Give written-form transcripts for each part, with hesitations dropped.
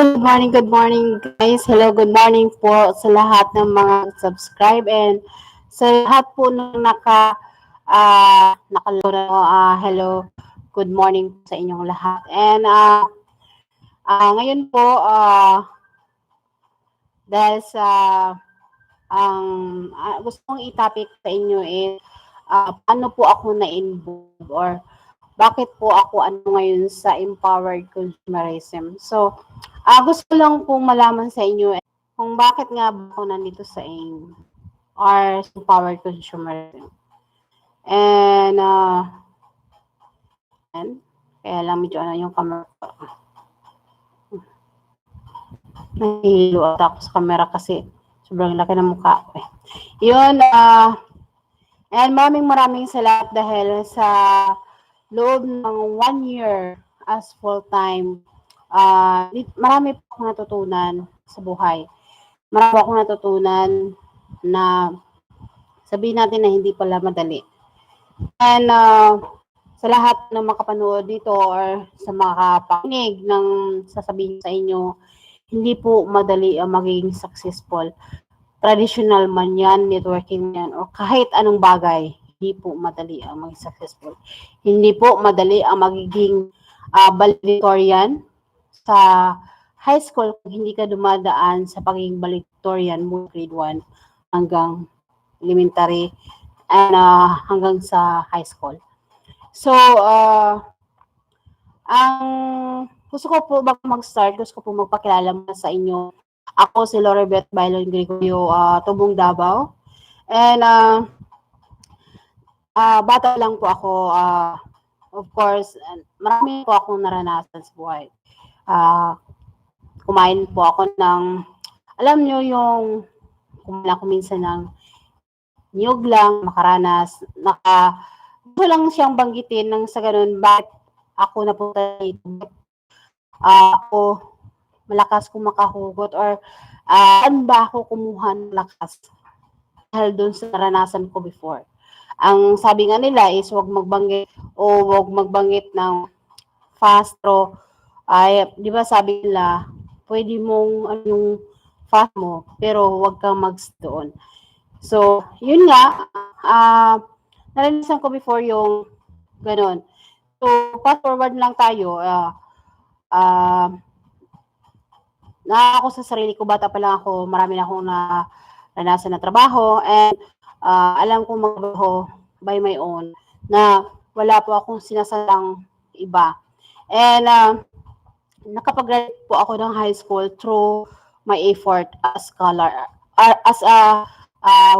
Good morning guys. Hello, good morning po sa lahat ng mga subscribe and sa lahat po ng hello, good morning sa inyong lahat. And ngayon po dahil sa gusto kong i-topic sa inyo is paano po ako na-involve or bakit po ako ngayon sa empowered consumerism. So, gusto lang pong malaman sa inyo kung bakit nga ba ako nandito sa AIM or empowered consumerism. And, kaya lang medyo yung camera ko. Nahihilo ako sa camera kasi sobrang laki ng mukha ko. Yun, and maraming salamat dahil sa loob ng 1 year as full-time, marami po akong natutunan sa buhay. Marami akong natutunan na sabihin natin na hindi pala madali. And sa lahat ng makapanood dito or sa makapakinig ng sasabihin sa inyo, hindi po madali ang magiging successful. Traditional man yan, networking yan, o kahit anong bagay, hindi po madali ang maging successful. Hindi po madali ang magiging valedictorian sa high school kung hindi ka dumadaan sa pagiging valedictorian mo grade 1 hanggang elementary and hanggang sa high school. So, ang gusto ko po bago mag-start, gusto ko po magpakilala muna sa inyo. Ako si Loribet Bailon Gregorio, Tubong Davao. And bata lang po ako. Of course, marami po akong naranasan sa buhay. Kumain po ako ng, alam nyo yung, kumain ako minsan ng niyog lang, makaranas, gusto lang siyang banggitin ng sa ganun, bakit ako napunta dito. Ako malakas kung makahugot or saan ba ako kumuha ng lakas dahil doon sa naranasan ko before. Ang sabi nga nila is huwag magbanggit ng fast throw. Ay, di ba sabi nila, pwede mong yung fast mo, pero huwag kang doon. So, yun nga, naranasan ko before yung ganun. So, fast forward lang tayo. Ako sa sarili ko, bata pa lang ako, marami na akong naranasan na trabaho and alam kong magtrabaho by my own na wala po akong sinasalang iba. And nakapag-graduate po ako ng high school through my effort as scholar, as a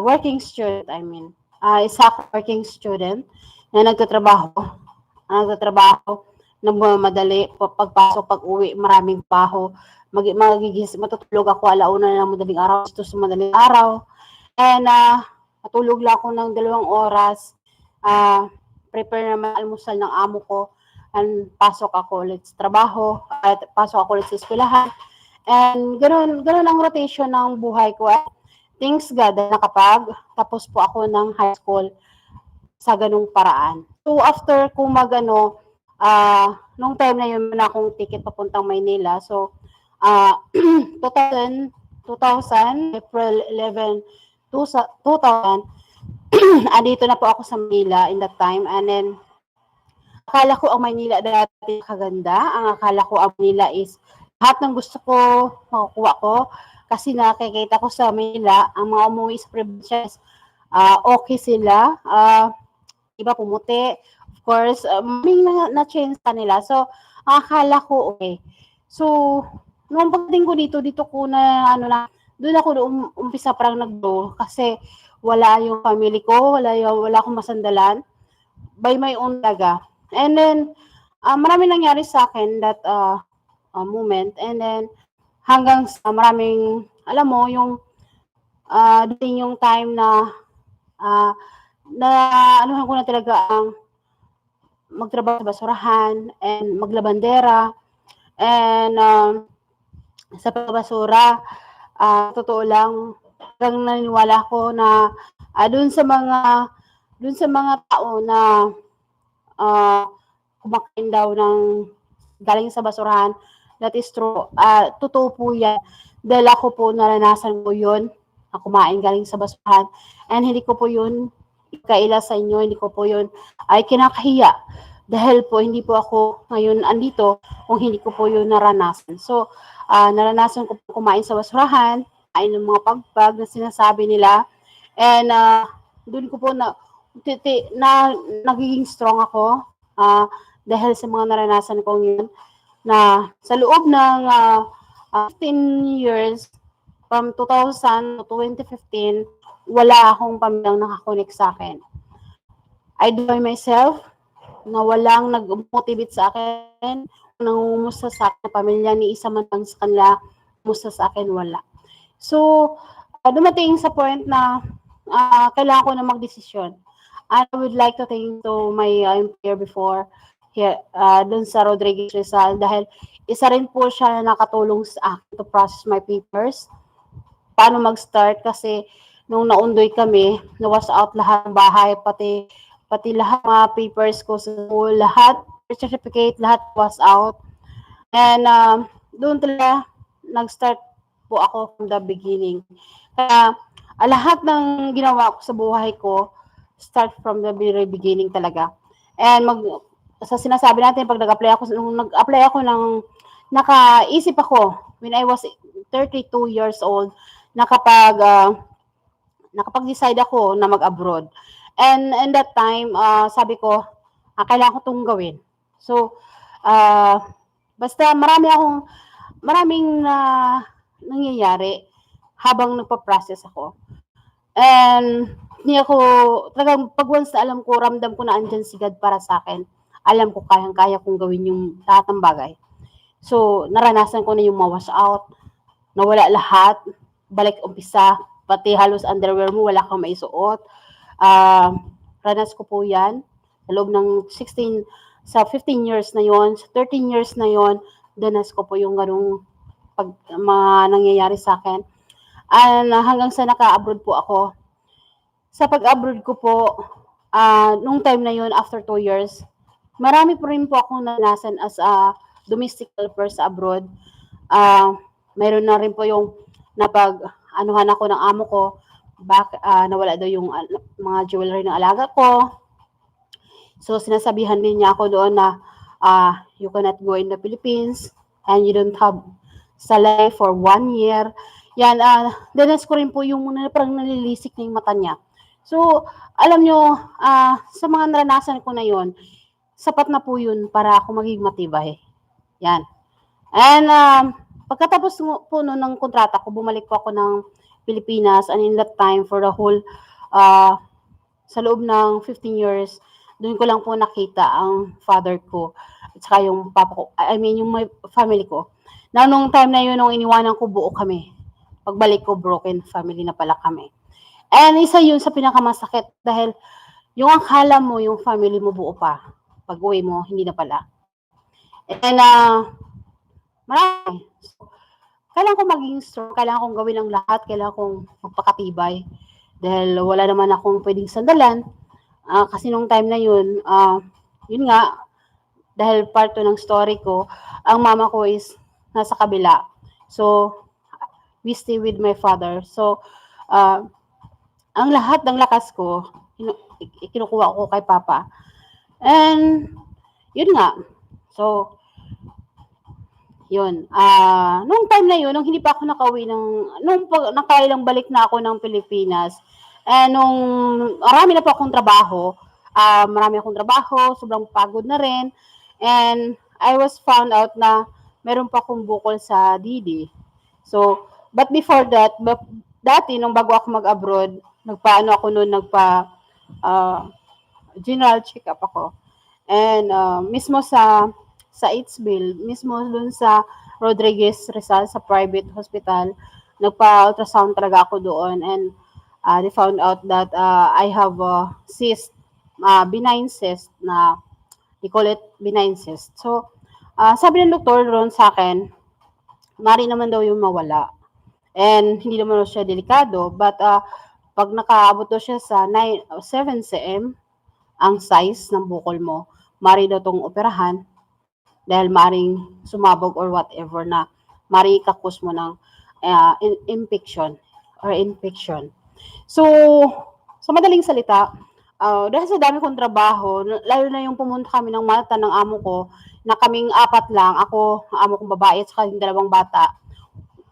working student, isa working student na nagtatrabaho, nagmamadali, pagpasok, pag-uwi, maraming paho, matutulog ako alauna ng madaling araw, gusto sa madaling araw, and matulog lang ako ng 2 oras, prepare naman almusal ng amo ko, and pasok ako ulit sa trabaho, at pasok ako ulit sa eskwelahan, and ganun ang rotation ng buhay ko. At thanks God, nakapag-tapos po ako ng high school sa ganung paraan. So after ko nung time na yun, na akong ticket papuntang Maynila. So 2000, April 11, 2000, andito na po ako sa Manila in that time. And then, akala ko ang Manila dati kaganda. Ang akala ko ang Manila is lahat ng gusto ko, makukuha ko. Kasi nakikita ko sa Manila, ang mga umuwi sa probinsya, okay sila. Iba pumuti. Of course, may na-change pa nila. So, ang akala ko okay. So, nung pagdating ko dito ko na doon ako umpisa parang nag-grow kasi wala yung family ko, wala akong masandalan by my own talaga. And then marami nangyari sa akin that moment, and then hanggang sa maraming, alam mo yung dating yung time na anuhan ko na talaga ang magtrabaho sa basurahan and maglabandera and sa pagbasura. Totoo lang, hanggang naniniwala ko na dun sa mga tao na kumakain daw ng galing sa basurahan, that is true. Totoo po yan. Dahil ako po naranasan ko yun, na kumain galing sa basurahan. And hindi ko po yun ikaila sa inyo, hindi ko po yun ay kinakahiya. Dahil po hindi po ako ngayon andito kung hindi ko po yun naranasan. So, naranasan ko po kumain sa basurahan, kain ng mga pagpag na sinasabi nila. And doon ko po nagiging strong ako dahil sa mga naranasan ko yun na sa loob ng 15 years from 2000 to 2015, wala akong pamilyang nakakonect sa akin. I do myself na walang nag-motivate sa akin, nangumusta sa akin, pamilya ni isa man lang sa kanila, kumusta sa akin, wala. So, dumating sa point na kailangan ko na magdesisyon. I would like to thank to my employer before here, dun sa Rodriguez Rizal dahil isa rin po siya na nakatulong sa akin to process my papers. Paano mag-start kasi nung naundoy kami, nawas out lahat ng bahay, pati lahat mga papers ko sa school, lahat, certificate, lahat was out. And doon talaga nag-start po ako from the beginning. Kaya lahat ng ginawa ko sa buhay ko, start from the very beginning talaga. And sa sinasabi natin, pag nag-apply ako nakaisip ako, when I was 32 years old, nakapag-decide ako na mag-abroad. And in that time, sabi ko, kailangan ko itong gawin. So, basta maraming nangyayari habang nagpa-process ako. And hindi ako, talagang pag once na alam ko, ramdam ko na andyan si God para sa akin, alam ko kayang-kaya kong gawin yung lahat ng bagay. So, naranasan ko na yung ma-wash out, nawala lahat, balik umpisa, pati halos underwear mo, wala kang maisuot. Ranas ko po yan, sa loob ng 15 years na yon, 13 years na yon, danas ko po yung ganung mga nangyayari sa akin. And hanggang sa naka-abroad po ako. Sa pag-abroad ko po, nung time na yon after 2 years, marami po rin po akong naranasan as a domestic helper sa abroad. Mayroon na rin po yung anuhan ako ng amo ko, nawala daw yung mga jewelry ng alaga ko. So, sinasabihan din niya ako doon na you cannot go in the Philippines and you don't have salary for 1 year. Yan, danas ko rin po yung parang nalilisik na yung mata niya. So, alam nyo, sa mga naranasan ko na yon, sapat na po yun para ako maging matibay. Yan. And pagkatapos po noon ng kontrata ko, bumalik po ako ng Pilipinas, and in that time, for the whole, sa loob ng 15 years, doon ko lang po nakita ang father ko, at saka yung papa ko, yung my family ko. Na nung time na yun, nung iniwanan ko, buo kami. Pagbalik ko, broken family na pala kami. And isa yun sa pinakamasakit dahil yung akala mo, yung family mo buo pa. Pag uwi mo, hindi na pala. And marami. So, kailangan kong maging strong, kailangan kong gawin ang lahat, kailangan kong magpakatibay. Dahil wala naman akong pwedeng sandalan. Kasi nung time na yun, yun nga, dahil part ng story ko, ang mama ko is nasa kabila. So, we stay with my father. So, ang lahat ng lakas ko, kinukuha ko kay Papa. And, yun nga. So, yun. Nung time na yun, nung hindi pa ako nakauwi nung nakailang balik na ako ng Pilipinas, nung marami na po akong trabaho, sobrang pagod na rin, and I was found out na meron pa akong bukol sa didi. So, but before that, dati, nung bago ako mag-abroad, general check-up ako. And mismo sa Eidsville, mismo dun sa Rodriguez Rizal, sa private hospital, nagpa-ultrasound talaga ako doon. And they found out that I have a cyst, benign cyst, na they call it benign cyst. So, sabi ng doktor doon sa akin, mari naman daw yung mawala. And hindi naman siya delikado, but pag nakaabot daw siya sa 7 cm ang size ng bukol mo, mari daw tong operahan. dahil maring sumabog or whatever na maring ikakus mo ng infection or infection. So, sa madaling salita, dahil sa dami kong trabaho, lalo na yung pumunta kami ng Malta ng amo ko, na kaming apat lang, ako, amo kong babae, at saka yung dalawang bata,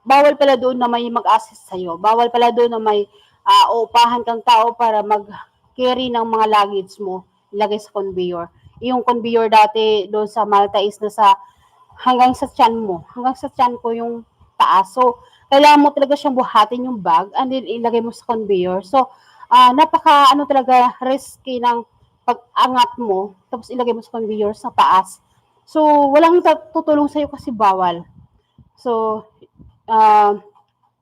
bawal pala doon na may mag-assist sa'yo. Bawal pala doon na may uupahan kang tao para mag-carry ng mga luggage mo, ilagay sa conveyor. Yung conveyor dati doon sa Malta is nasa hanggang sa tiyan mo. Hanggang sa tiyan ko yung taas. So, kailangan mo talaga siyang buhatin yung bag and then ilagay mo sa conveyor. So, napaka ano talaga risky ng pag-angat mo tapos ilagay mo sa conveyor sa taas. So, walang tutulong sa'yo kasi bawal. So,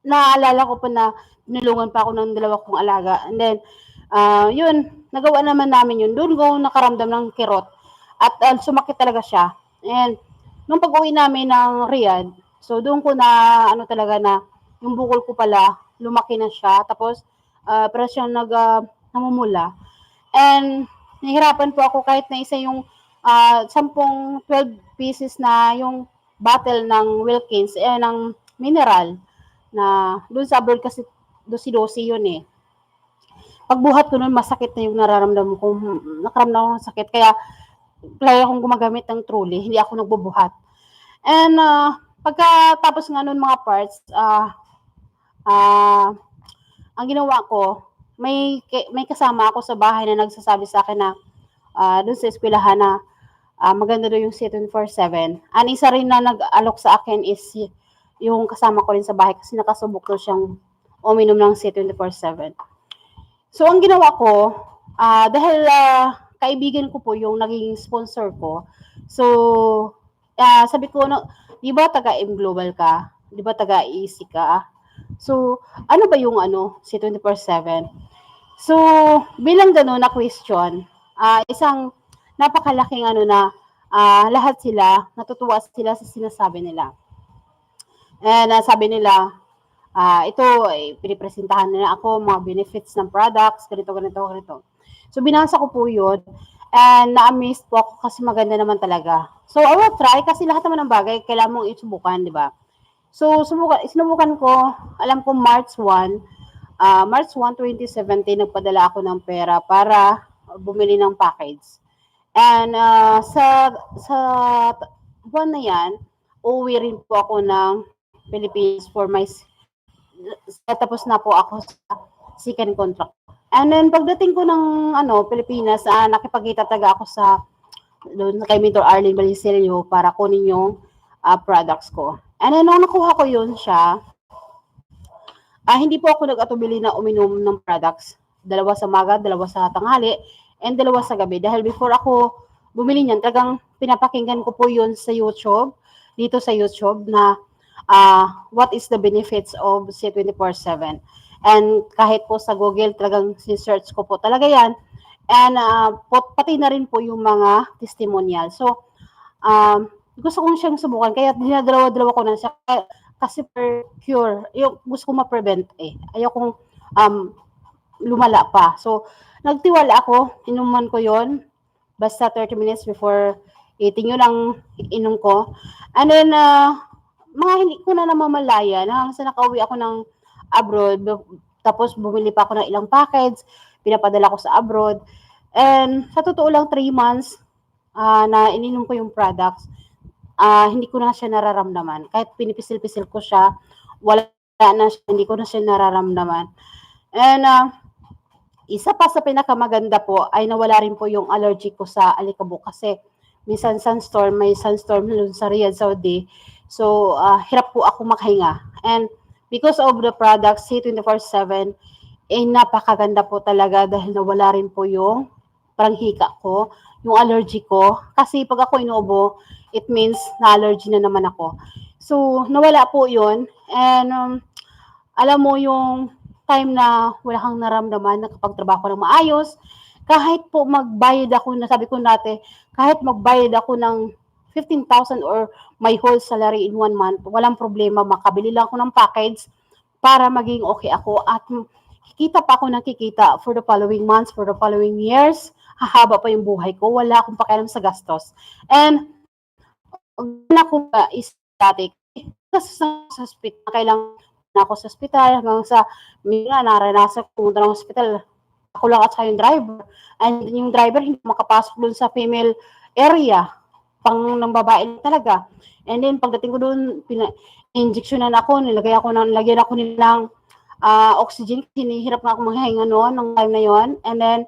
naalala ko pa na tinulungan pa ako ng dalawa kong alaga. And then, yun, nagawa naman namin yun. Doon ko nakaramdam ng kirot. At sumakit talaga siya. And, nung pag-uwi namin ng Riyadh, so doon ko na, ano talaga na, yung bukol ko pala, lumaki na siya. Tapos, para siyang namumula. And, nahihirapan po ako kahit na isa yung 12 pieces na yung bottle ng Wilkins, ng mineral na doon sa abroad kasi dosi-dosi yun eh. Pagbuhat ko nun, masakit na yung nararamdaman ko. Nakaramdam ako ng sakit. Kaya, playa akong gumagamit ng trolley. Hindi ako nagbubuhat. And, pagkatapos nga nun mga parts, ang ginawa ko, may kasama ako sa bahay na nagsasabi sa akin na doon sa eskwelahan na maganda daw yung C24/7. Ang isa rin na nag-alok sa akin is yung kasama ko rin sa bahay kasi nakasubok daw siyang uminom ng C24/7. So, ang ginawa ko, dahil kaibigan ko po yung naging sponsor ko, so, sabi ko, di ba taga-M Global ka? Di ba taga-EC ka? So, ano ba yung C24/7? So, bilang gano'n na question, isang napakalaking lahat sila, natutuwa sila sa sinasabi nila. And sabi nila, ito, pinipresentahan nila ako, mga benefits ng products, ganito, ganito, ganito. So, binasa ko po yun, and na-amazed po ako kasi maganda naman talaga. So, I will try kasi lahat naman ng bagay, kailangan mong isubukan, di ba? So, sinubukan ko, alam ko March 1, 2017, nagpadala ako ng pera para bumili ng package. And sa buwan na yan, uuwi rin po ako ng Philippines for my tapos na po ako sa second contract. And then pagdating ko ng Pilipinas, nakipagkita talaga ako sa doon kay Mentor Arlene Balisilio para kunin yung products ko. And then nung nakuha ko yun siya, hindi po ako nag-atubili na uminom ng products. Dalawa sa maga, dalawa sa tanghali, and dalawa sa gabi. Dahil before ako bumili niyan, talagang pinapakinggan ko po yun sa YouTube, dito sa YouTube na what is the benefits of C24/7. And kahit po sa Google, talagang sinesearch ko po talaga yan. And pati na rin po yung mga testimonial. So, gusto kong siyang subukan. Kaya dinadalawa-dalawa ko na siya. Kasi per cure, yung gusto kong ma-prevent eh. Ayaw kong lumala pa. So, nagtiwala ako. Inuman ko yon basta 30 minutes before eating, yun ang inom ko. And then, mga hindi ko na namamalayan hanggang sa nakauwi ako ng abroad. Tapos bumili pa ako ng ilang package, pinapadala ko sa abroad. And sa totoo lang 3 months na ininom ko yung products, hindi ko na siya nararamdaman. Kahit pinipisil-pisil ko siya, wala na siya, hindi ko na siya nararamdaman. And isa pa sa pinakamaganda po ay nawala rin po yung allergy ko sa alikabok kasi minsan may sunstorm sa Riyadh, Saudi. So, hirap po ako makahinga. And because of the product, C24/7, napakaganda po talaga dahil nawala rin po yung parang hika ko, yung allergy ko. Kasi pag ako inuubo, it means na allergy na naman ako. So, nawala po yun. And alam mo yung time na wala kang naramdaman, nakapagtrabaho ko ng maayos, kahit po magbayad ako, nasabi ko dati, kahit magbayad ako ng 15,000 or my whole salary in 1 month, walang problema, makabili lang ako ng package para maging okay ako at kikita pa ako ng kikita for the following months, for the following years, hahaba pa yung buhay ko, wala akong pakialam sa gastos. And Pag anak ko ba is dati, kasi sa hospital, kailangan na ako sa ospital hanggang sa minsan naranasan ko pumunta ng ospital, ako lang at saka yung driver. And yung driver hindi makapasok dun sa female area, pang ng babae talaga. And then pagdating ko dun, injectionan ako, nilagyan ako nilang oxygen, hinihirap nga ako maghinga noon, nung time na yon. And then,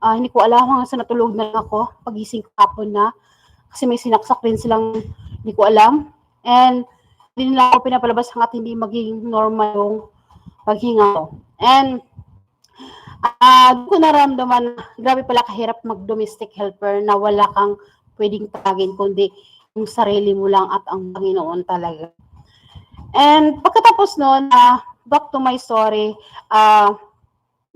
hindi ko alam hanggang sa natulog na lang ako, pagising ko hapon na, kasi may sinaksak din silang hindi ko alam. And hindi nila ako pinapalabas hanggat hindi magiging normal yung paghinga ko. And doon ko naramdaman, grabe pala kahirap mag-domestic helper na wala kang pwedeng tagin, kundi yung sarili mo lang at ang Panginoon talaga. And pagkatapos noon, back to my story,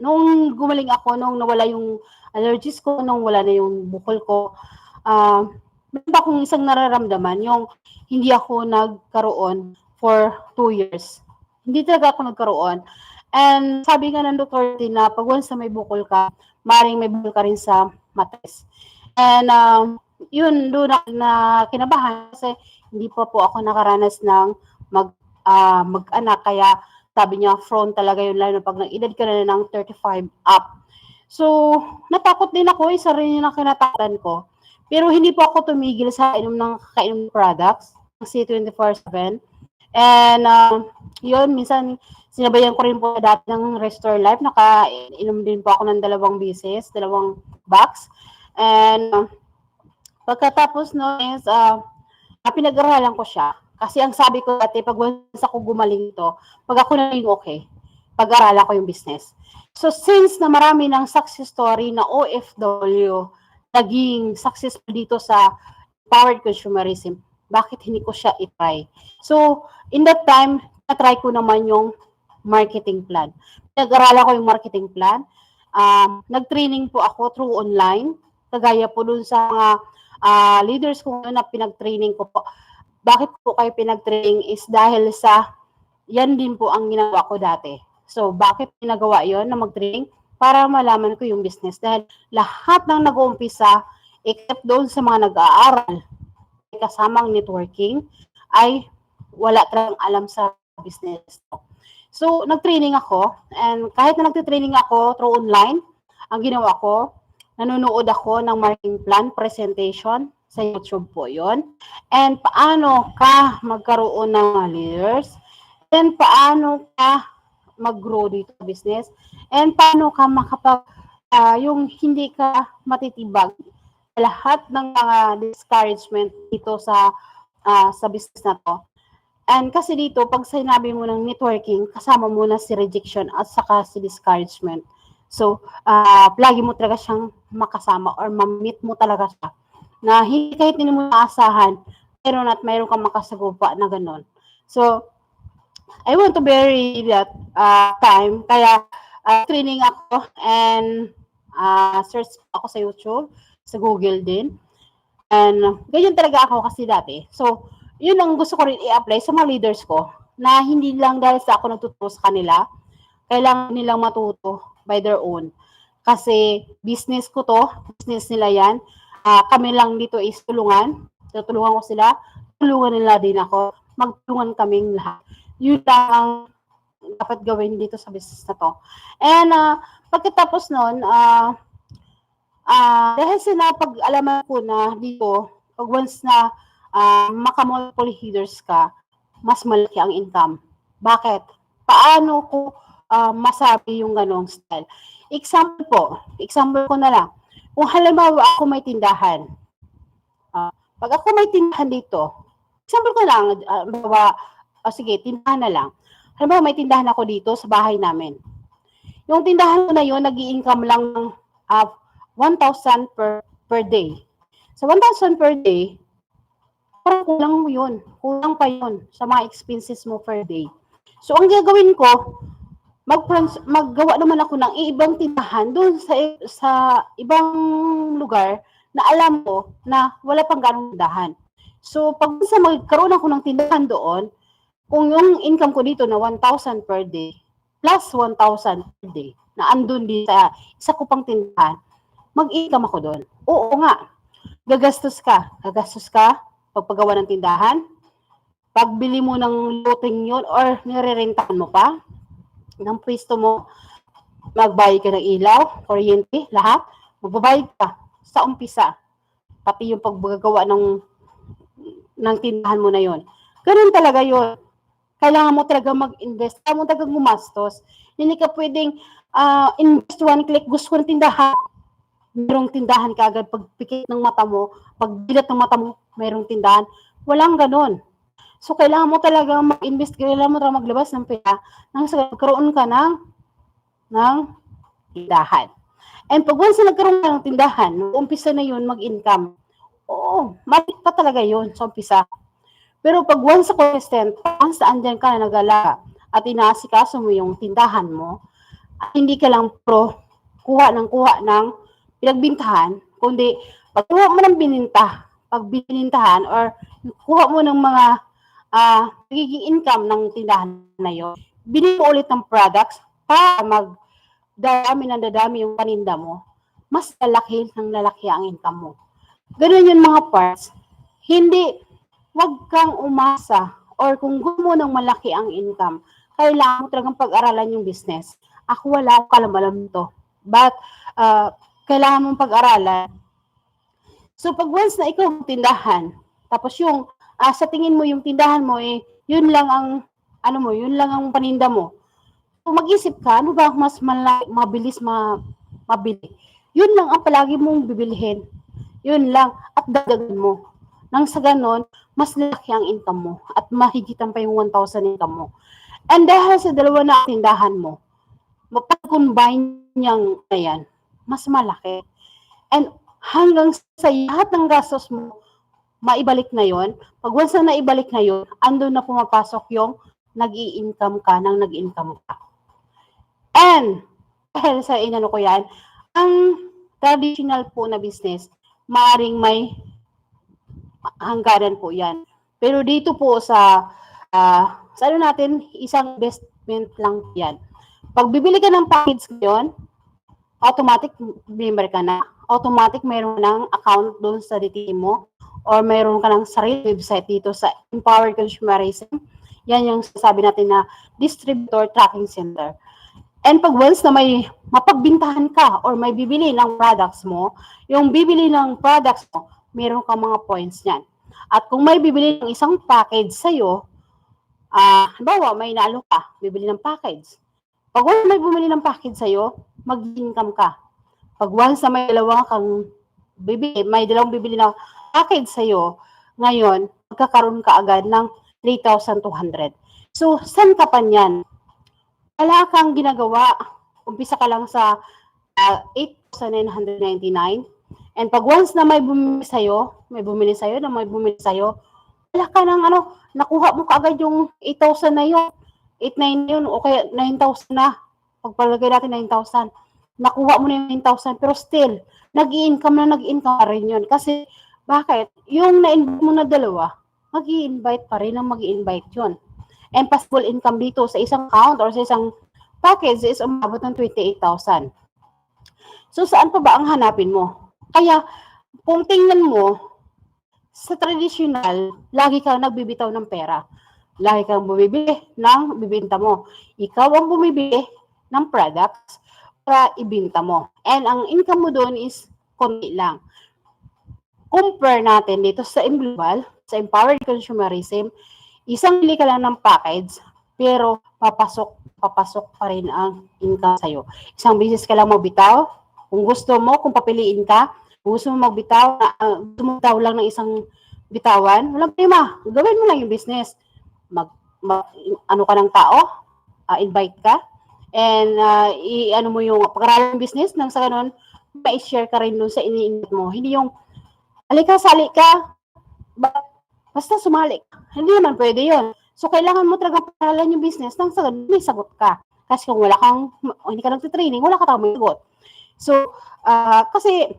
nung gumaling ako, nung nawala yung allergies ko, nung wala na yung bukol ko, meron pa akong isang nararamdaman, yung hindi ako nagkaroon for 2 years. Hindi talaga ako nagkaroon. And sabi nga ng doktor din na pag once na may bukol ka, maaaring may bukol ka rin sa matres. And yun, doon na kinabahan kasi hindi pa po ako nakaranas ng mag-anak. Kaya sabi niya, front talaga yun, lalo pag nang-edad ka na ng 35 up. So, natakot din ako, isa rin yung kinatakutan ko. Pero hindi po ako tumigil sa kainom ng products, kasi 24/7. And yun, minsan sinabayan ko rin po dati ng Restore Life, nakainom din po ako ng 2 beses, 2 box. And pagkatapos no is, pinag-aralan ko siya. Kasi ang sabi ko dati, pag once ako gumaling ito, pag ako naging okay, pag-aralan ko yung business. So since na marami ng success story na OFW, naging successful dito sa powered consumerism, bakit hindi ko siya itry? So, in that time, na-try ko naman yung marketing plan. Nag-aralan ko yung marketing plan. Nag-training po ako through online. Kagaya po dun sa mga leaders ko na pinag-training ko po. Bakit po kayo pinag-training is dahil sa yan din po ang ginawa ko dati. So, bakit pinagawa yon na mag-training? Para malaman ko yung business. Dahil lahat ng nag-uumpisa, except doon sa mga nag-aaral, kasamang networking, ay wala talagang alam sa business. So, nag-training ako, and kahit na nag-training ako through online, ang ginawa ko, nanonood ako ng marketing plan presentation sa YouTube po yon. And paano ka magkaroon ng leaders, and paano ka mag-grow dito sa business, and paano ka yung hindi ka matitibag lahat ng mga discouragement dito sa business na to. And kasi dito, pag sinabi mo ng networking, kasama mo na si rejection at saka si discouragement. So, lagi mo talaga siyang makasama or ma-meet mo talaga siya. Na kahit hindi mo naasahan, meron at mayroon kang makasagupa na gano'n. So, I want to bury that time. Kaya, training ako and search ako sa YouTube, sa Google din. And ganyan talaga ako kasi dati. So, yun ang gusto ko rin i-apply sa mga leaders ko na hindi lang dahil sa ako nagtuturo sa kanila, kailangan nilang matuto by their own. Kasi business ko to, business nila yan. Kami lang dito is tulungan. Tutulungan ko sila, tulungan nila din ako. Magtulungan kaming lahat. Yun lang ang dapat gawin dito sa business na to. And pagkatapos nun, dahil sinapag-alaman ko na dito, pag once na maka-multiple leaders ka, mas malaki ang income. Bakit? Paano ko masabi yung ganong style? Example ko na lang. Kung halimbawa ako may tindahan, pag ako may tindahan dito, example ko lang, sige, tindahan na lang. Halimbawa may tindahan ako dito sa bahay namin. Yung tindahan ko na yun, nag-i-income lang ng 1,000 per day. So, 1,000 per day, parang kulang mo yun. Kulang pa yun sa mga expenses mo per day. So, ang gagawin ko, maggawa naman ako ng ibang tindahan doon sa ibang lugar na alam ko na wala pang ganong tindahan. So, pag magkaroon ako ng tindahan doon, kung yung income ko dito na 1,000 per day, plus 1,000 per day, na andun din sa isa ko pang tindahan, mag-income ako doon. Oo nga, gagastos ka. pagpagawa ng tindahan, pagbili mo ng loting yun or nirerentahan mo pa ng pwesto mo, magbayad ka ng ilaw, kuryente, lahat, magbabayad ka sa umpisa. Pati yung paggagawa ng tindahan mo na yon. Ganun talaga yon. Kailangan mo talaga mag-invest. Kailangan mo talaga gumastos. Hindi ka pwedeng invest one click, gusto ko ng tindahan. Mayroong tindahan ka agad. Pag pikit ng mata mo, pag bilat ng mata mo, mayroong tindahan. Walang ganun. So, kailangan mo talaga mag-invest, kailangan mo talaga maglabas ng pera nang magkaroon ka ng tindahan. And pag once na nagkaroon ka ng tindahan, umpisa na yun mag-income. Oo, matik pa talaga yun sa umpisa. Pero pag once consistent, once na andyan ka na nag-alaga at inaasikaso mo yung tindahan mo, at hindi ka lang kuha ng pinagbintahan, kundi pag kuha mo ng pag binintahan or kuha mo ng mga nagiging income ng tindahan na yun, binili mo ulit ng products para dadami yung paninda mo, mas lalaki ang income mo. Ganun yung mga parts. Hindi, wag kang umasa or kung gusto mo ng malaki ang income, kailangan mo talagang pag-aralan yung business. Ako wala akong kalam-alam to. But, kailangan mong pag-aralan. So, pag once na ikaw ang tindahan, tapos yung, sa tingin mo yung tindahan mo, yun lang ang paninda mo. So, mag-isip ka, ano ba mas mabilis mabili? Yun lang ang palagi mong bibilihin. Yun lang. At dagdagan mo. Nang sa ganon, mas laki ang income mo. At mahigitan pa yung 1,000 income mo. And dahil sa dalawa na tindahan mo, mapag-combine niyang na yan, mas malaki. And hanggang sa lahat ng gastos mo, maibalik na yon. Pag once na naibalik na yon, andun na pumapasok yung nag-i-income ka nang nag-income ka. And, dahil sa inano ko yan, ang traditional po na business, maaring may hangganan po yan. Pero dito po sa natin, isang investment lang yan. Pag bibili ka ng package ngayon, automatic member ka na. Automatic mayroon ng account doon sa DTM mo or mayroon ka ng sarili website dito sa Empowered Consumerism. Yan yung sasabi natin na Distributor Tracking Center. And pag once na may mapagbintahan ka or may bibili ng products mo, yung bibili ng products mo, meron ka mga points niyan. At kung may bibili ng isang package sa'yo, halimbawa may nalo ka, bibili ng package. Pag once may bumili ng package sa'yo, mag-income ka. Pag once na may dalawang bibili ng package sa'yo, ngayon, magkakaroon ka agad ng 3,200. So, saan ka pa niyan? Wala kang ginagawa. Umpisa ka lang sa 8,999. And pag once na may bumili sa'yo, wala ka ng nakuha mo kaagad yung 8,000 na yun. 8,900 yun, o kaya 9,000 na. Pagpalagay natin 9,000. Nakuha mo na yung 9,000, pero still, nag-i-income pa rin yun. Kasi, bakit? Yung na-invite mo na dalawa, mag-i-invite pa rin ang mag-i-invite yun. And possible income dito sa isang account or sa isang package is umabot ng 28,000. So, saan pa ba ang hanapin mo? Kaya, kung tingnan mo, sa traditional, lagi kang nagbibitaw ng pera. Lagi kang bumibili ng bibenta mo. Ikaw ang bumibili ng products para ibenta mo. And ang income mo doon is konti lang. Compare natin dito sa global, sa Empowered Consumerism, isang bili ka lang ng package, pero papasok pa rin ang income sa'yo. Isang business ka lang magbitaw. Kung gusto mo, kung papiliin ka, kung gusto mo magbitaw lang ng isang bitawan, walang problema. Gawin mo lang yung business. Ano ka ng tao, invite ka, and ano mo yung pag-aralan ng business, nang sa ganun, ma-share ka rin dun sa ini-invite mo. Hindi yung, sali ka, basta sumali. Hindi naman pwede yun. So, kailangan mo talaga pag-aralan yung business, nang sa ganun, may sagot ka. Kasi kung hindi ka nagtitraining, wala ka tayong sagot. So, kasi,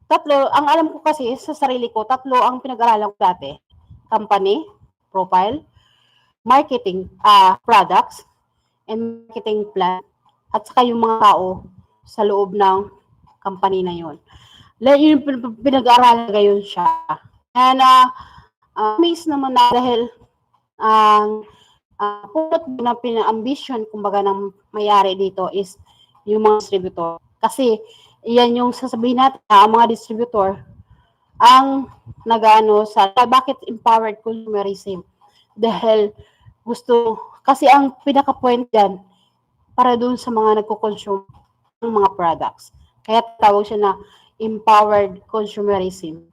ang alam ko kasi sa sarili ko, 3 ang pinag-aralan ko dati. Company, profile, marketing, products, and marketing plan, at saka yung mga tao sa loob ng company na yun. Yung pinag-aralan ngayon siya. And Miss naman na dahil ang punot na pina-ambition kumbaga ng mayari dito is yung mga distributor. Kasi yan yung sasabihin natin ang mga distributor ang nag-ano sa bakit empowered consumerism. Dahil gusto, kasi ang pinaka-point dyan para dun sa mga nagko-consume ng mga products. Kaya tawag siya na empowered consumerism.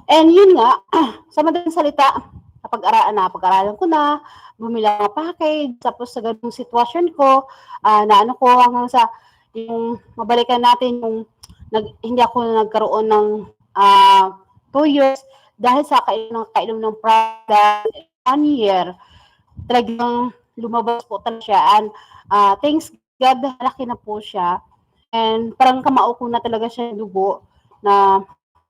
And yun nga, sa madaling salita, napag-aralan ko na, bumili ng package, tapos sa ganung sitwasyon ko, na ano ko hanggang sa yung mabalikan natin yung hindi ako nagkaroon ng 2 years dahil sa kainom ng product 1 year, talagang lumabas po talaga siya. And thanks God, laki na po siya. And parang kamao ko na talaga siya yung dugo na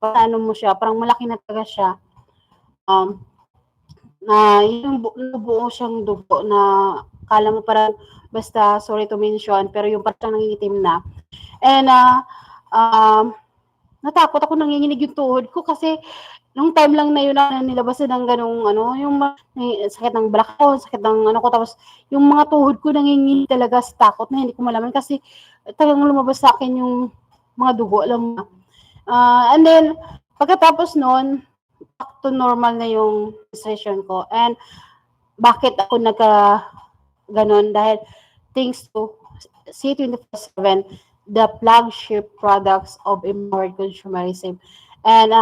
ano mo siya, parang malaki na talaga siya. Na yung buo siyang dugo na kala mo parang basta, sorry to mention, pero yung parang nangingitim na. And natakot ako, nanginginig yung tuhod ko kasi nung time lang na yun na nilabasan ng ganung ano, yung sakit ng balak ko, sakit ng ano ko, tapos yung mga tuhod ko nanginginig talaga sa takot na hindi ko malaman kasi talagang lumabas sa akin yung mga dugo, alam mo. And then, pagkatapos nun, back to normal na yung session ko. And bakit ako ganun? Dahil thanks to C24/7, the flagship products of empowered consumerism. And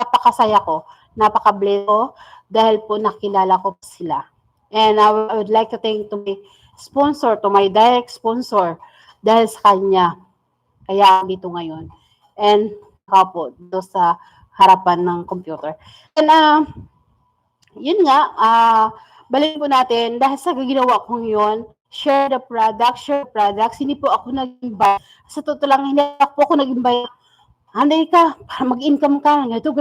napakasaya ko, napaka-blessed ko dahil po nakilala ko sila. And I would like to thank to my sponsor, to my direct sponsor, dahil sa kanya, kaya dito ngayon. And po, dito sa harapan ng computer. And yun nga, balik po natin, dahil sa ginawa kong yun, share products, hindi po ako nag-invite. Sa totoo lang, hindi po ako nag-invite. Handay ka, para mag-income ka, ganito.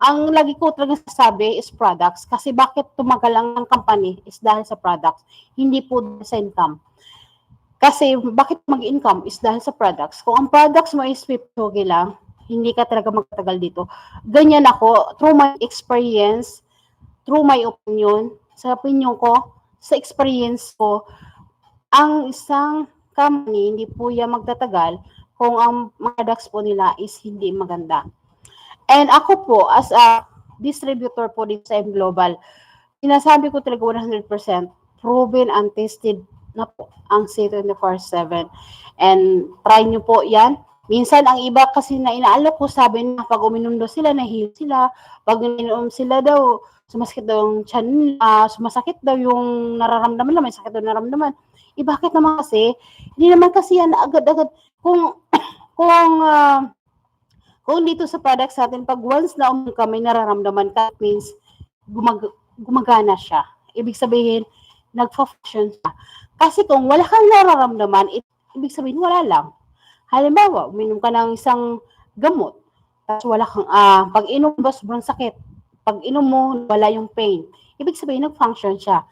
Ang lagi ko talaga sasabi is products. Kasi bakit tumagal ang company is dahil sa products, hindi po sa income. Kasi bakit mag-income is dahil sa products. Kung ang products mo is okay lang, hindi ka talaga magtatagal dito. Ganyan ako, through my experience, through my opinion, sa opinion ko, sa experience ko, ang isang company, hindi po yan magtatagal kung ang products po nila is hindi maganda. And ako po, as a distributor po dito sa M Global, sinasabi ko talaga 100% proven and tested na po ang C24/7. And try nyo po yan. Minsan, ang iba kasi na inaalok ko, sabi na pag uminom daw sila, nahihil sila. Pag uminom sila daw, sumasakit daw yung tiyan nila, sumasakit daw yung nararamdaman nila, may sakit daw nararamdaman. Bakit naman kasi? Hindi naman kasi yan agad-agad. Kung dito sa products natin, pag once na ka may nararamdaman ka, means gumagana siya. Ibig sabihin, nag-function siya. Kasi kung wala kang nararamdaman, ibig sabihin wala lang. Halimbawa, uminom ka ng isang gamot, tapos wala kang, pag inom ba sobrang sakit, pag inom mo, wala yung pain. Ibig sabihin, nag-function siya.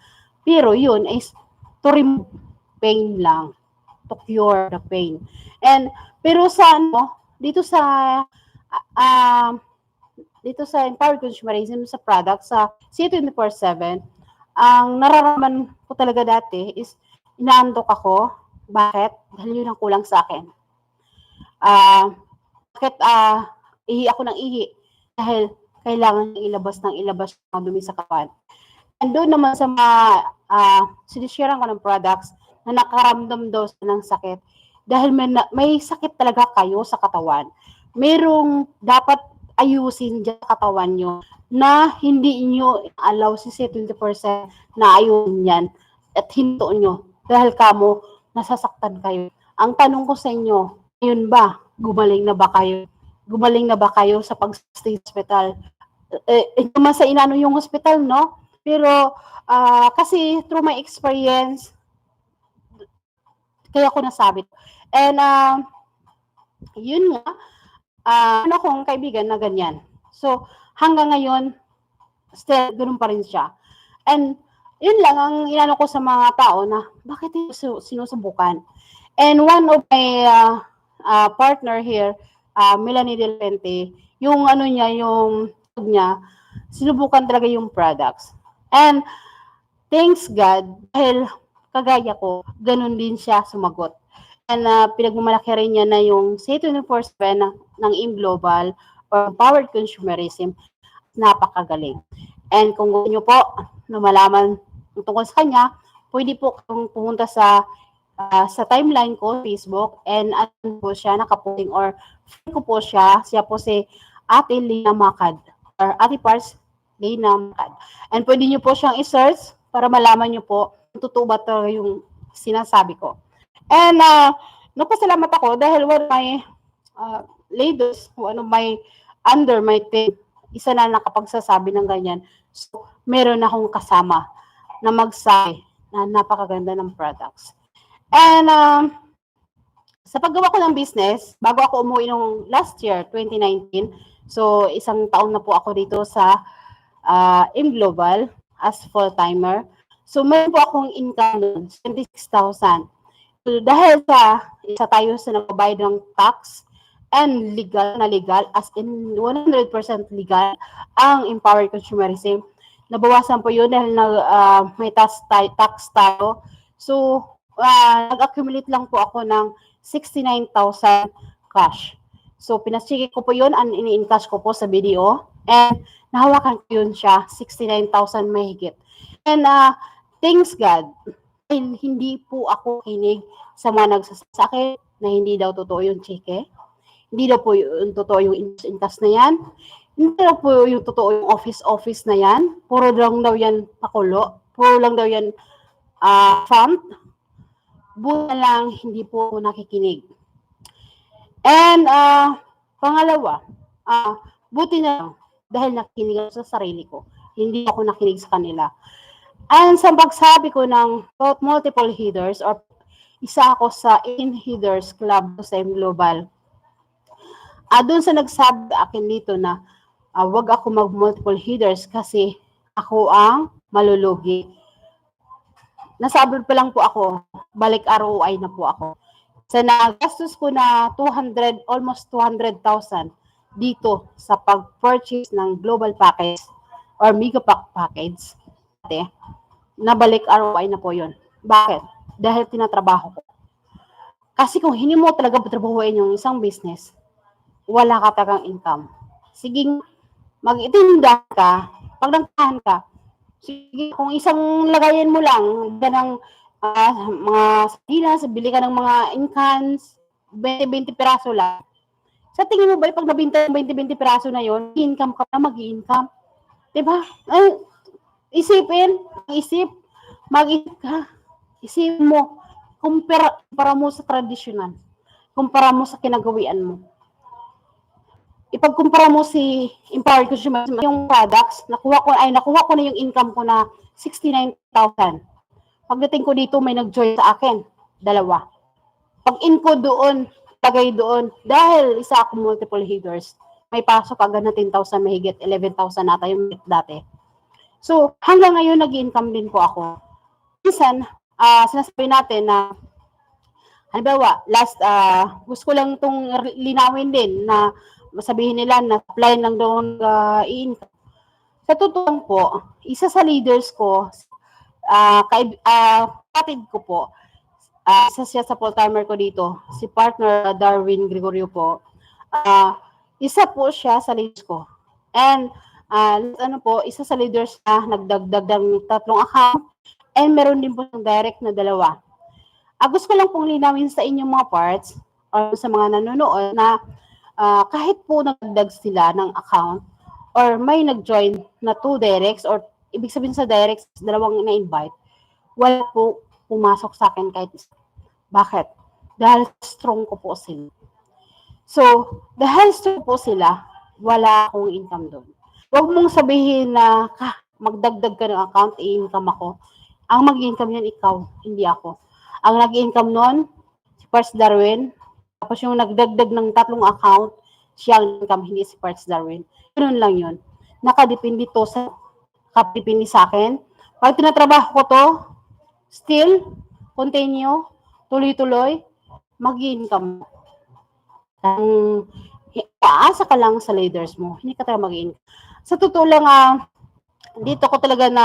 Pero yun is to remove pain lang, to cure the pain. And, pero sa dito sa empowered consumerism sa product, sa C24/7, ang nararamdaman ko talaga dati is inaantok ako. Bakit? Dahil yun ang kulang sa akin. Bakit ihi ako ng ihi? Dahil kailangan ilabas ng dumi sa katawan. And doon naman sa mga sinisharean ko ng products na nakaramdam daw ng sakit. Dahil may sakit talaga kayo sa katawan. Merong dapat ayusin dyan sa katawan nyo na hindi nyo allow si C24/7 na ayusin yan at hinto nyo dahil kamo nasasaktan kayo. Ang tanong ko sa inyo, yun ba, gumaling na ba kayo? Gumaling na ba kayo sa pag-stay sa hospital? Naman sa inano yung hospital, no? Pero kasi through my experience, kaya ko nasabi. And yun nga, ano kong kaibigan na ganyan. So, hanggang ngayon, still, ganun pa rin siya. And, yun lang ang inano ko sa mga tao na, bakit ito sinusubukan? And one of my partner here, Melanie Del Pente, yung ano niya, yung niya, sinubukan talaga yung products. And thanks God, dahil kagaya ko, ganun din siya sumagot. And pinagmamalaki rin niya na yung C24/7 ng AIM Global or Powered Consumerism, napakagaling. And kung gusto nyo po na malaman tungkol sa kanya, pwede po kung pumunta sa timeline ko, Facebook, and ano po siya, nakaputing or friend ko po siya po si Ate Lina Macad or Ate Pars Lina Macad. And pwede nyo po siyang i-search para malaman nyo po kung totoo ba ito yung sinasabi ko. And nagpasalamat ako dahil one of my leaders, one of my under my team, isa na nakapagsasabi ng ganyan. So, meron akong kasama na magsabi na napakaganda ng products. And sa paggawa ko ng business, bago ako umuwi nung last year, 2019, so isang taon na po ako dito sa AIM Global as full-timer. So meron po akong income noon, 26,000. So, dahil isa tayo sa nagbabayad ng tax and legal, as in 100% legal, ang Empowered Consumerism. Nabawasan po yun dahil may tax tayo. So, nag-accumulate lang po ako ng 69,000 cash. So, pinachiki ko po yun, ini-encash ko po sa video. And, nahawakan ko yun siya, 69,000 mahigit. And, thanks God, hindi po ako kinig sa mga nagsasabi sa akin na hindi daw totoo yung chike. Hindi daw po yung totoo yung encash na yan. Hindi daw po yung totoo yung office na yan. Puro lang daw yan pakulo. Puro lang daw yan front. Buta lang, hindi po ako nakikinig. And, pangalawa, buti na lang, dahil nakikinig ako sa sarili ko. Hindi ako nakinig sa kanila. And sa pagsabi ko ng multiple headers or isa ako sa 18 headers club sa AIM Global, doon sa nagsabi akin dito na wag ako mag-multiple headers kasi ako ang malulugi. Nasa abroad pa lang po ako, balik ROI na po ako. Sa nagastos ko na almost 200,000 dito sa pag-purchase ng global package or mega package, nabalik ROI na po yun. Bakit? Dahil tinatrabaho ko. Kasi kung hindi mo talaga patrabahuin yung isang business, wala ka talagang income. Sige, mag-itinda ka, pag nagtahan ka, sige, kung isang lagayan mo lang, ganang mga sardinas, bili ka ng mga incans, 20-20 piraso lang. Sa tingin mo ba, pag nabinta ng 20-20 piraso na yon, income ka na, mag-i-income. Diba? Mag-isip ka, isip mo, kumpara mo sa traditional, kumpara mo sa kinagawian mo. Ipagkumpara mo si Empowered Consumerism, yung products, nakuha ko na yung income ko na 69,000. Pagdating ko dito, may nag-join sa akin, 2. Pag-in ko doon, tagay doon, dahil isa ako multiple headers, may pasok agad na 10,000 mahigit, 11,000 nata yung dati. So, hanggang ngayon, nag-income din po ako. Minsan, sinasabi natin na, halimbawa, gusto ko lang itong linawin din na sabihin nila na apply lang doon i-income. Sa totoo po, isa sa leaders ko, kapatid ko po, isa siya sa full-timer ko dito, si partner Darwin Gregorio po, isa po siya sa leaders ko. And, isa sa leaders na nagdagdag ng 3 account, and meron din po ng direct na 2. Gusto ko lang pong linawin sa inyong mga parts, or sa mga nanonood na kahit po nagdag sila ng account or may nag-join na 2 directs or ibig sabihin sa directs, 2 na-invite, wala po pumasok sa akin kahit isa. Bakit? Dahil strong ko po sila. So, dahil strong po sila, wala akong income doon. Huwag mong sabihin na magdagdag ka ng account, i-income ako. Ang mag-income yan ikaw, hindi ako. Ang nag-income noon, si Pars Darwin. Tapos yung nagdagdag ng 3 account, siya ang income, hindi si Pars Darwin. Ganun lang yun. Nakadepende to sa akin. Pag tinatrabaho ko to, still, continue, tuloy-tuloy, mag-income. Paasa ka lang sa leaders mo, hindi ka tayo mag-income. Sa totoo lang, dito ko talaga na,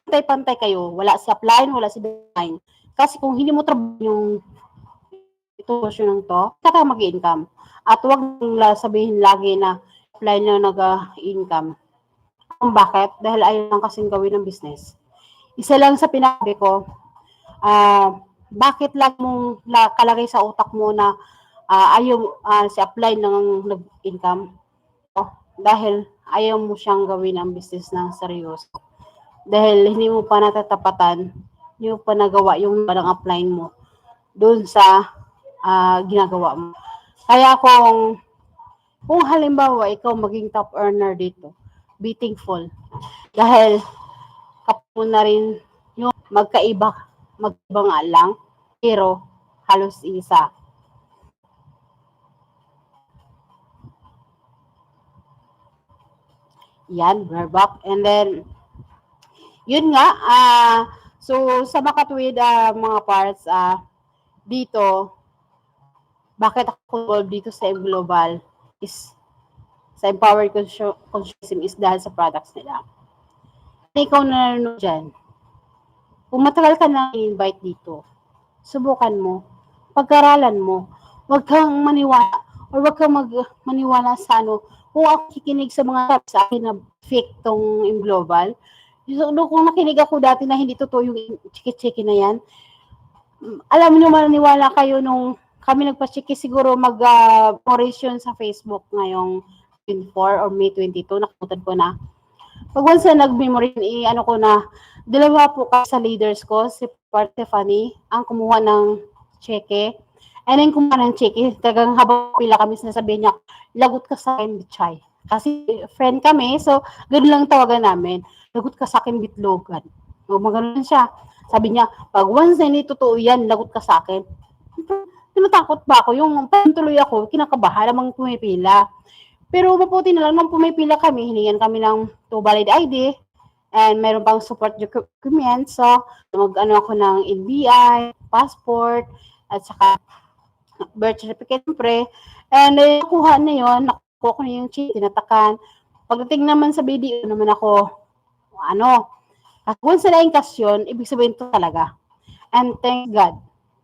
pantay-pantay kayo. Wala si upline, wala si downline. Kasi kung hindi mo trabaho yung ng to, saka mag-income. At huwag sabihin lagi na upline na nag-income. Kung bakit? Dahil ayaw lang kasing gawin ng business. Isa lang sa pinabi ko, bakit lang mong kalagay sa utak mo na ayaw si upline ng nag-income? Dahil ayaw mo siyang gawin ang business ng seryoso. Dahil hindi mo pa natatapatan, hindi mo pa nagawa yung parang upline mo doon sa ginagawa mo. Kaya kung halimbawa ikaw maging top earner dito, be thankful. Dahil kapag na rin yung magkaiba nga lang, pero halos isa. Yan, we're back. And then, yun nga, so sa makatuwid mga parts, dito, bakit ako involved dito sa M Global is sa Empowered Consumerism is dahil sa products nila. Ikaw na nanonood dyan, kung matagal ka na invite dito, subukan mo, pag-aralan mo, huwag kang maniwala or huwag kang maniwala sa kung ako kikinig sa mga sa akin na fake tong M Global, kung nakinig ako dati na hindi totoo yung chiki-chiki na yan, alam niyo maniwala kayo nung kami nagpa-chiki siguro mag-oration sa Facebook ngayong 24 or May 22, nakalimutan ko na. Pag once na nag-memory, ko na, dalawa po kasi sa leaders ko, si Stephanie, ang kumuha ng cheque. And then kumuha ng cheque, talagang habang pila kami, sinasabihin niya, lagot ka sa akin, bitchay. Kasi friend kami, so ganoon lang tawagan namin. Lagot ka sa akin, bitlogan. O maganoon siya. Sabi niya, pag once na hindi totoo yan, lagot ka sa akin. Tinatakot ba ako? Yung tuloy ako, kinakabahan namang pumipila. Pero mabuti na lang nang pumipila kami, hiningan kami ng 2 valid ID and meron pang support documents. So, ako ng NBI, passport, at saka birth certificate, siyempre. And nakuha na yun, nakuha ko na yung check, tinatakan. Pagdating naman sa video naman ako, kung sila yung kasyon, ibig sabihin ito talaga. And thank God,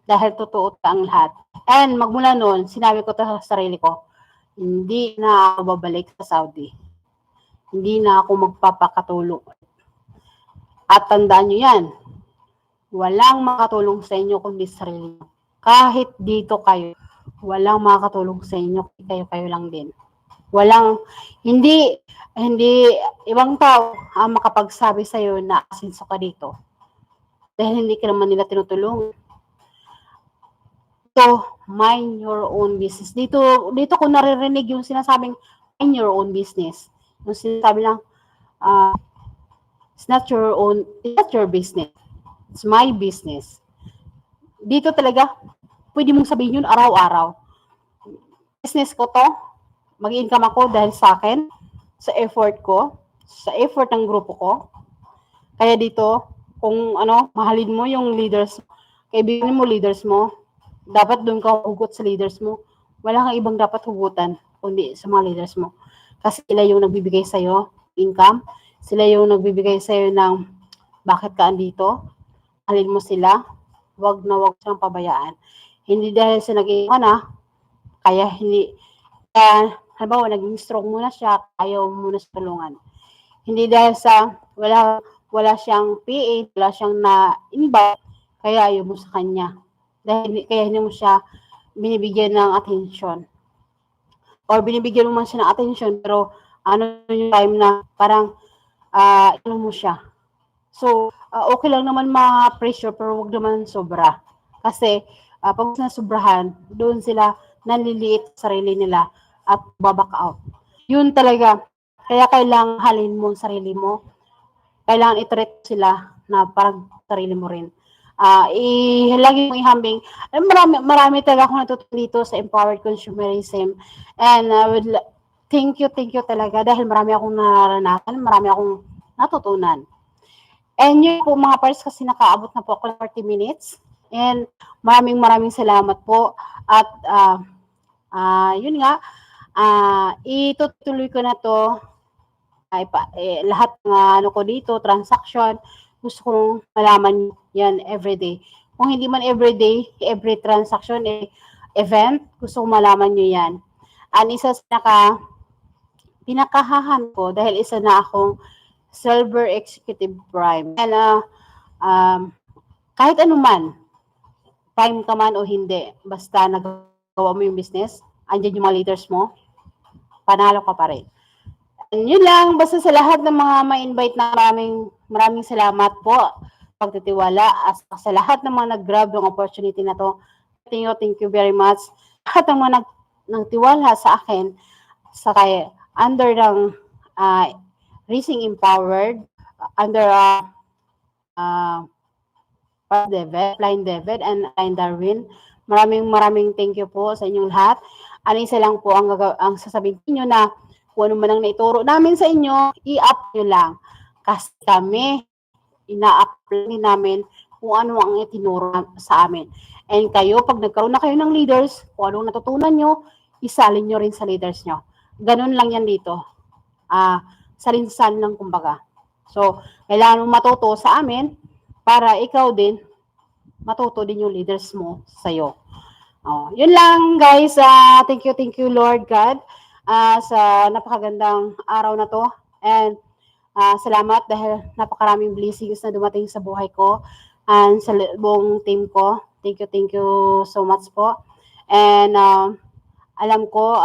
dahil totoo ang lahat. And magmula noon, sinabi ko sa sarili ko, hindi na ako babalik sa Saudi. Hindi na ako magpapakatulong. At tandaan nyo yan, walang makatulong sa inyo kundi sarili nyo. Kahit dito kayo, walang makakatulong sa inyo, kayo lang din. Hindi ibang tao ang makapagsabi sa'yo na asinso ka dito. Dahil hindi ka naman nila tinutulungan. So, mind your own business. Dito ko naririnig yung sinasabing mind your own business. Yung sinasabi lang, it's not your business. It's my business. Dito talaga, pwede mong sabihin yun araw-araw. Business ko to, mag-income ako dahil sa akin, sa effort ko, sa effort ng grupo ko. Kaya dito, kung mahalin mo yung leaders, kaibigan mo leaders mo, dapat doon ka hugot sa leaders mo. Wala kang ibang dapat hugutan, kundi sa mga leaders mo. Kasi sila yung nagbibigay sa'yo income, sila yung nagbibigay sa'yo ng bakit ka andito, mahalin mo sila, wag silang pabayaan. Hindi dahil sa naging kaya halimbawa, naging strong muna siya, ayaw muna sa tulungan. Hindi dahil sa wala siyang PA, wala siyang na-invite, kaya ayaw mo sa kanya. Kaya hindi mo siya binibigyan ng attention. Or binibigyan mo man siya ng attention, pero yung time na parang mo siya. So, okay lang naman ma-pressure, pero wag naman sobra. Kasi, pag nasobrahan, doon sila naliliit sa sarili nila at baback out. Yun talaga. Kaya kailangan halin mo sarili mo. Kailangan i-treat sila na parang sarili mo rin. Lagi mong ihambing. Marami talaga akong natutunan dito sa Empowered Consumerism. And thank you talaga dahil marami akong naranasan, marami akong natutunan. And yun po mga parts, kasi nakaabot na po ako 40 minutes. And maraming salamat po. At yun nga, itutuloy ko na to lahat ng ano ko dito, transaction, gusto kong malaman yan everyday. Kung hindi man everyday, every transaction, event, gusto kong malaman nyo yan. Isa sa pinakahahan ko, dahil isa na akong Silver Executive Prime. And kahit anuman, prime ka man o hindi, basta nagawa mo yung business, andyan yung mga leaders mo, panalo ka pa rin. And yun lang, basta sa lahat ng mga ma-invite na maraming salamat po pagtitiwala sa lahat ng mga nag-grab ng opportunity na to. Thank you very much. Lahat ng mga nagtiwala sa akin under ng Rising Empowered, under Flying David and Flying Darwin. Maraming thank you po sa inyong lahat. Isa lang po ang sasabihin niyo na kung ano man ang naituro namin sa inyo, i-up nyo lang. Kasi kami, ina-apply namin kung ano ang itinuro sa amin. And kayo, pag nagkaroon na kayo ng leaders, kung anong natutunan nyo, isalin nyo rin sa leaders nyo. Ganun lang yan dito. Salinsan lang kumbaga. So, kailangan mong matuto sa amin para ikaw din, matuto din yung leaders mo sa'yo. Yun lang guys. Thank you Lord God sa napakagandang araw na to. And salamat dahil napakaraming blessings na dumating sa buhay ko and sa buong team ko. Thank you so much po. And alam ko